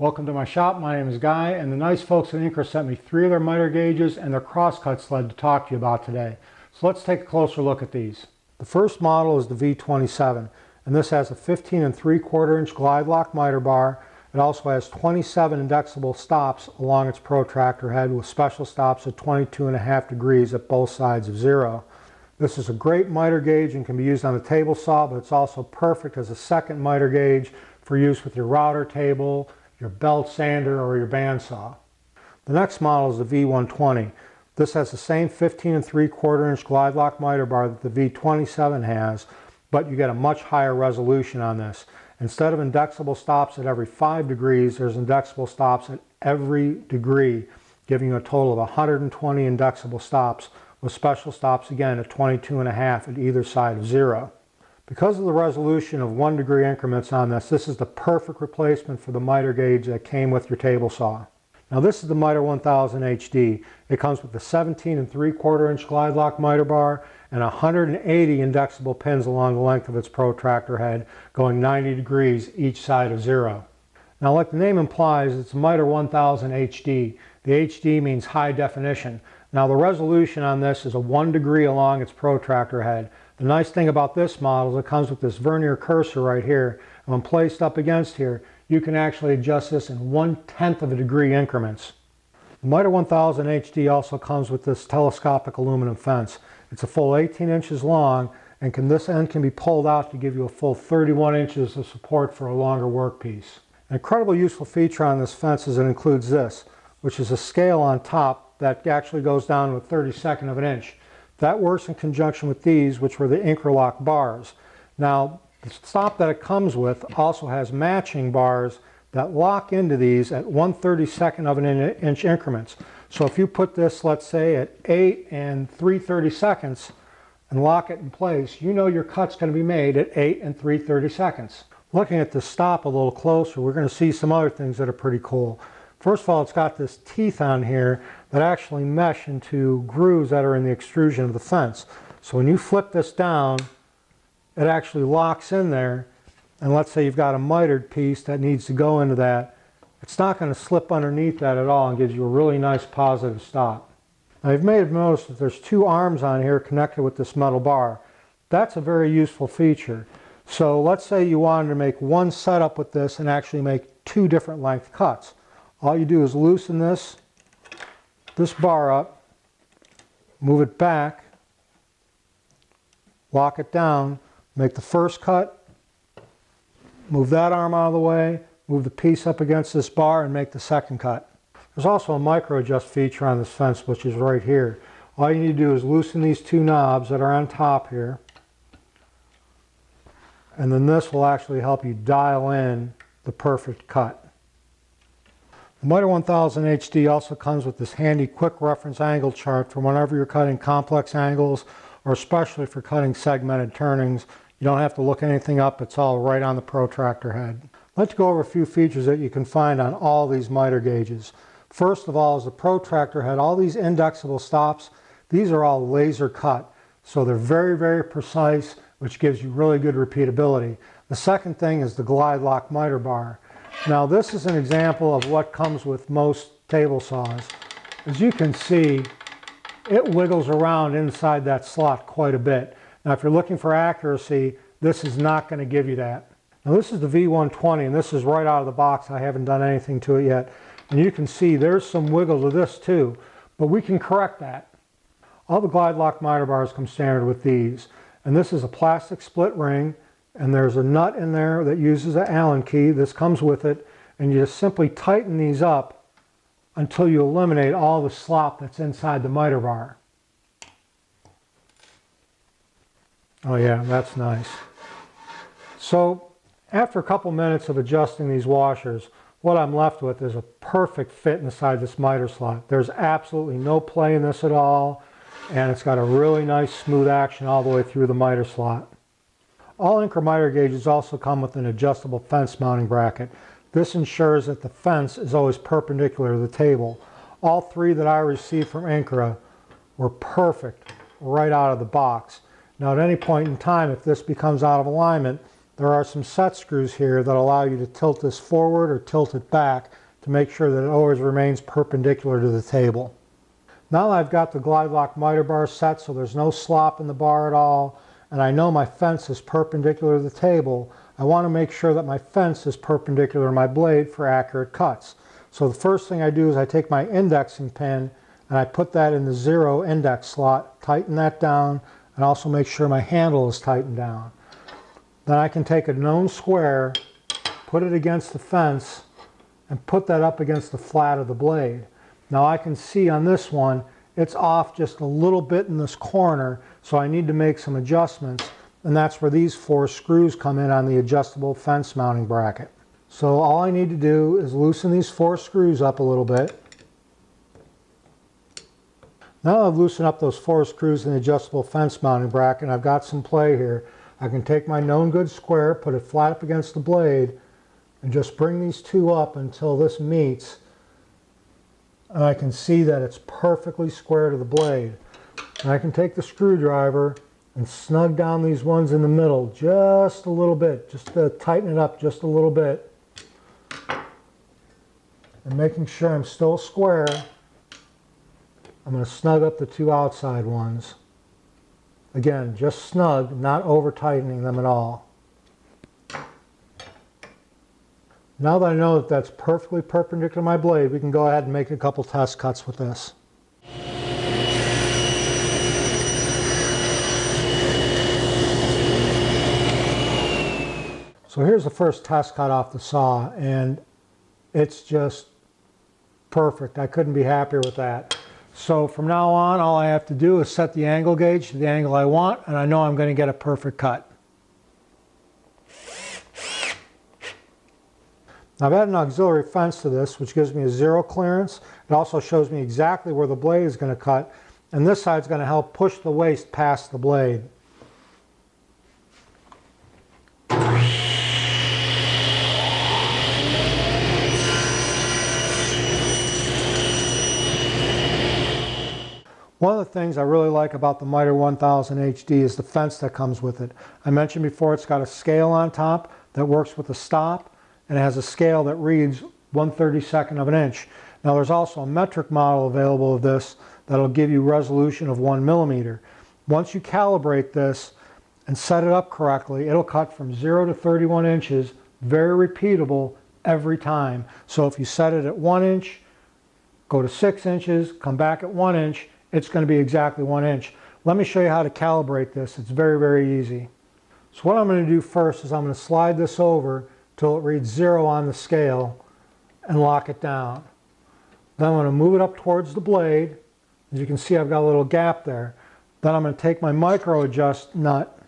Welcome to my shop. My name is Guy, and the nice folks at Incra sent me 3 of their miter gauges and their crosscut sled to talk to you about today. So let's take a closer look at these. The first model is the V27, and this has a 15 3/4 inch glide lock miter bar. It also has 27 indexable stops along its protractor head with special stops at 22.5 degrees at both sides of zero. This is a great miter gauge and can be used on the table saw, but it's also perfect as a second miter gauge for use with your router table, your belt sander, or your bandsaw. The next model is the V120. This has the same 15 3/4 inch glide lock miter bar that the V27 has, but you get a much higher resolution on this. Instead of indexable stops at every 5 degrees, there's indexable stops at every degree, giving you a total of 120 indexable stops, with special stops again at 22.5 at either side of zero. Because of the resolution of 1 degree increments on this, this is the perfect replacement for the miter gauge that came with your table saw. Now this is the Miter 1000 HD. It comes with the 17 3/4 inch glide lock miter bar and 180 indexable pins along the length of its protractor head, going 90 degrees each side of zero. Now like the name implies, it's a Miter 1000 HD. The HD means high definition. Now the resolution on this is a 1 degree along its protractor head. The nice thing about this model is it comes with this vernier cursor right here, and when placed up against here, you can actually adjust this in 1/10 of a degree increments. The Miter 1000 HD also comes with this telescopic aluminum fence. It's a full 18 inches long, and this end can be pulled out to give you a full 31 inches of support for a longer workpiece. An incredibly useful feature on this fence is it includes this, which is a scale on top that actually goes down to a 32nd of an inch. That works in conjunction with these, which were the Incra lock bars. Now, the stop that it comes with also has matching bars that lock into these at 1/32 of an inch increments. So if you put this, let's say, at 8 3/32 and lock it in place, you know your cut's going to be made at 8 3/32. Looking at the stop a little closer, we're going to see some other things that are pretty cool. First of all, it's got this teeth on here that actually mesh into grooves that are in the extrusion of the fence. So when you flip this down, it actually locks in there, and let's say you've got a mitered piece that needs to go into that, it's not going to slip underneath that at all and gives you a really nice positive stop. Now you may have noticed that there's 2 arms on here connected with this metal bar. That's a very useful feature. So let's say you wanted to make one setup with this and actually make 2 different length cuts. All you do is loosen this bar up, move it back, lock it down, make the first cut, move that arm out of the way, move the piece up against this bar, and make the second cut. There's also a micro adjust feature on this fence, which is right here. All you need to do is loosen these 2 knobs that are on top here, and then this will actually help you dial in the perfect cut. The Miter 1000 HD also comes with this handy quick reference angle chart for whenever you're cutting complex angles, or especially for cutting segmented turnings. You don't have to look anything up, it's all right on the protractor head. Let's go over a few features that you can find on all these miter gauges. First of all is the protractor head. All these indexable stops, these are all laser cut, so they're very, very precise, which gives you really good repeatability. The second thing is the glide lock miter bar. Now this is an example of what comes with most table saws. As you can see, it wiggles around inside that slot quite a bit. Now if you're looking for accuracy, this is not going to give you that. Now this is the V120, and this is right out of the box. I haven't done anything to it yet. And you can see there's some wiggle to this too, but we can correct that. All the glide lock miter bars come standard with these. And this is a plastic split ring, and there's a nut in there that uses an Allen key. This comes with it, and you just simply tighten these up until you eliminate all the slop that's inside the miter bar. Oh yeah, that's nice. So after a couple minutes of adjusting these washers, what I'm left with is a perfect fit inside this miter slot. There's absolutely no play in this at all, and it's got a really nice smooth action all the way through the miter slot. All Incra miter gauges also come with an adjustable fence mounting bracket. This ensures that the fence is always perpendicular to the table. All 3 that I received from Incra were perfect right out of the box. Now at any point in time, if this becomes out of alignment, there are some set screws here that allow you to tilt this forward or tilt it back to make sure that it always remains perpendicular to the table. Now I've got the glide lock miter bar set so there's no slop in the bar at all, and I know my fence is perpendicular to the table. I want to make sure that my fence is perpendicular to my blade for accurate cuts. So the first thing I do is I take my indexing pin and I put that in the 0 index slot, tighten that down, and also make sure my handle is tightened down. Then I can take a known square, put it against the fence, and put that up against the flat of the blade. Now I can see on this one, it's off just a little bit in this corner, so I need to make some adjustments, and that's where these 4 screws come in on the adjustable fence mounting bracket. So all I need to do is loosen these 4 screws up a little bit. Now I've loosened up those 4 screws in the adjustable fence mounting bracket, and I've got some play here. I can take my known good square, put it flat up against the blade, and just bring these 2 up until this meets. And I can see that it's perfectly square to the blade. And I can take the screwdriver and snug down these ones in the middle just a little bit, just to tighten it up just a little bit. And making sure I'm still square, I'm going to snug up the 2 outside ones. Again, just snug, not over tightening them at all. Now that I know that that's perfectly perpendicular to my blade, we can go ahead and make a couple test cuts with this. So here's the first test cut off the saw, and it's just perfect. I couldn't be happier with that. So from now on, all I have to do is set the angle gauge to the angle I want, and I know I'm going to get a perfect cut. Now I've added an auxiliary fence to this, which gives me a 0 clearance. It also shows me exactly where the blade is going to cut, and this side is going to help push the waste past the blade. One of the things I really like about the Miter 1000 HD is the fence that comes with it. I mentioned before it's got a scale on top that works with the stop, and it has a scale that reads 1/32 of an inch. Now there's also a metric model available of this that'll give you resolution of 1 millimeter. Once you calibrate this and set it up correctly, it'll cut from 0 to 31 inches, very repeatable every time. So if you set it at 1 inch, go to 6 inches, come back at 1 inch, it's going to be exactly 1 inch. Let me show you how to calibrate this. It's very, very easy. So what I'm going to do first is I'm going to slide this over till it reads 0 on the scale and lock it down. Then I'm going to move it up towards the blade. As you can see, I've got a little gap there. Then I'm going to take my micro adjust nut.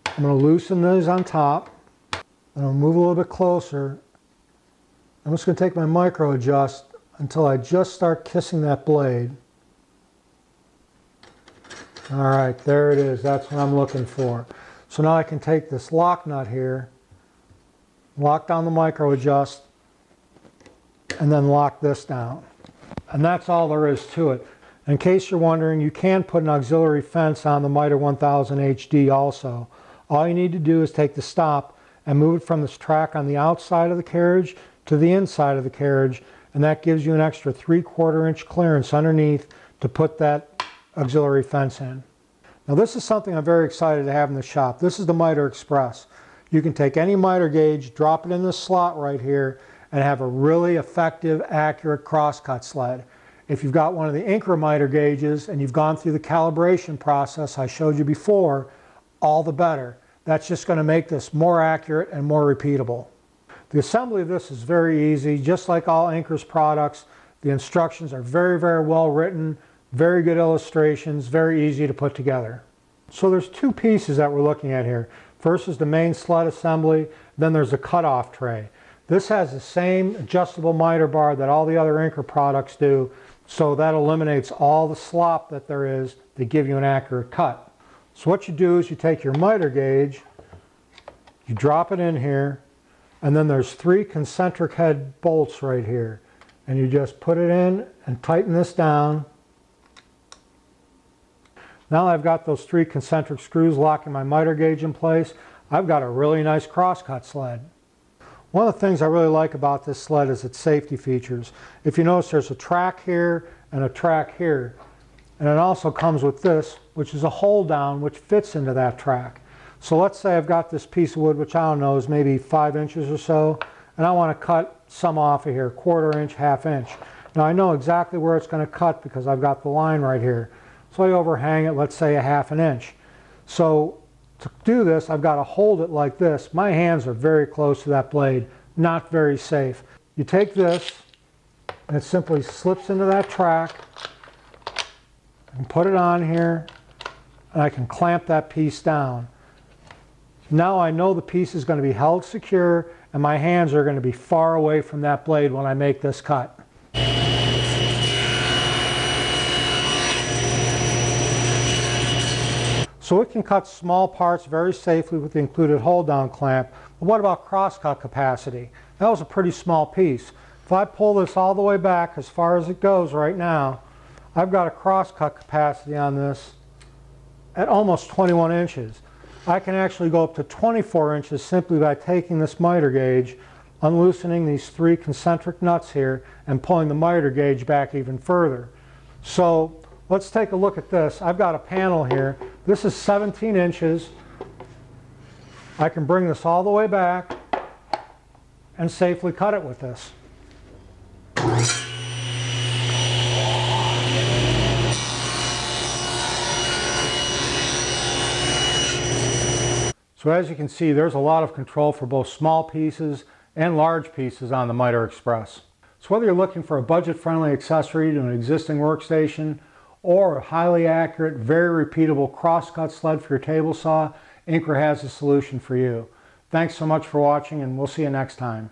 I'm going to loosen these on top. Then I'll move a little bit closer. I'm just going to take my micro adjust until I just start kissing that blade. All right, there it is. That's what I'm looking for. So now I can take this lock nut here, lock down the micro adjust, and then lock this down. And that's all there is to it. In case you're wondering, you can put an auxiliary fence on the Miter 1000 HD also. All you need to do is take the stop and move it from this track on the outside of the carriage to the inside of the carriage, and that gives you an extra 3/4 inch clearance underneath to put that auxiliary fence in. Now this is something I'm very excited to have in the shop. This is the Miter Express. You can take any miter gauge, drop it in this slot right here, and have a really effective, accurate crosscut sled. If you've got one of the Incra miter gauges and you've gone through the calibration process I showed you before, all the better. That's just going to make this more accurate and more repeatable. The assembly of this is very easy. Just like all Incra's products, the instructions are very, very well written, very good illustrations, very easy to put together. So there's 2 pieces that we're looking at here. First is the main sled assembly, then there's a cutoff tray. This has the same adjustable miter bar that all the other Incra products do, so that eliminates all the slop that there is to give you an accurate cut. So what you do is you take your miter gauge, you drop it in here, and then there's 3 concentric head bolts right here. And you just put it in and tighten this down. Now I've got those 3 concentric screws locking my miter gauge in place. I've got a really nice crosscut sled. One of the things I really like about this sled is its safety features. If you notice, there's a track here and a track here. And it also comes with this, which is a hold down which fits into that track. So let's say I've got this piece of wood, which I don't know is maybe 5 inches or so, and I want to cut some off of here, 1/4 inch, 1/2 inch. Now I know exactly where it's going to cut because I've got the line right here. So I overhang it, let's say 1/2 inch. So to do this, I've got to hold it like this. My hands are very close to that blade, not very safe. You take this, and it simply slips into that track, and put it on here, and I can clamp that piece down. Now I know the piece is going to be held secure, and my hands are going to be far away from that blade when I make this cut. So it can cut small parts very safely with the included hold down clamp. But what about crosscut capacity? That was a pretty small piece. If I pull this all the way back as far as it goes right now, I've got a crosscut capacity on this at almost 21 inches. I can actually go up to 24 inches simply by taking this miter gauge, unloosening these 3 concentric nuts here, and pulling the miter gauge back even further. So let's take a look at this. I've got a panel here. This is 17 inches. I can bring this all the way back and safely cut it with this. So as you can see, there's a lot of control for both small pieces and large pieces on the Miter Express. So whether you're looking for a budget-friendly accessory to an existing workstation or a highly accurate, very repeatable crosscut sled for your table saw, Incra has a solution for you. Thanks so much for watching, and we'll see you next time.